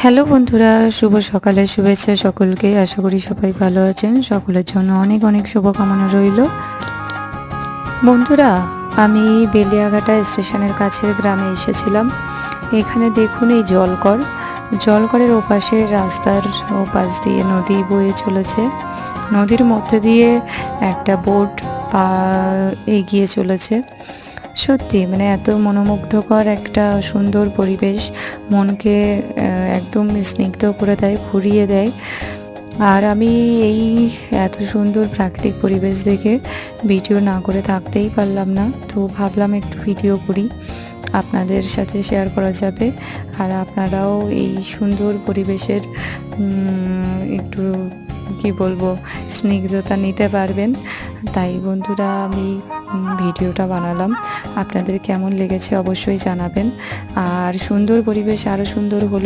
Hello বন্ধুরা, শুভ সকালের শুভেচ্ছা সকলকে। আশা করি সবাই ভালো আছেন। সকলের জন্য অনেক অনেক শুভকামনা রইল। বন্ধুরা, আমি বেলিয়াঘাটা স্টেশনের কাছের গ্রামে এসেছিলাম। এখানে দেখুন এই জলকরের ওপাশে রাস্তার ওপাশ দিয়ে নদী বয়ে চলেছে। নদীর মধ্যে দিয়ে একটা বোট পা এগিয়ে চলেছে। সত্যি মানে এত মনোমুগ্ধকর একটা সুন্দর পরিবেশ, মনকে একদম স্নিগ্ধ করে দেয়, ভরিয়ে দেয়। আর আমি এই এত সুন্দর প্রাকৃতিক পরিবেশ দেখে ভিডিও না করে থাকতেই পারলাম না, তো ভাবলাম একটু ভিডিও করি, আপনাদের সাথে শেয়ার করা যাবে। আর আপনারাও এই সুন্দর পরিবেশের একটু কি বলবো স্নিগ্ধতা নিতে পারবেন। তাই বন্ধুরা আমি ভিডিওটা বানালাম। আপনাদের কেমন লেগেছে অবশ্যই জানাবেন। আর সুন্দর পরিবেশ আরও সুন্দর হলো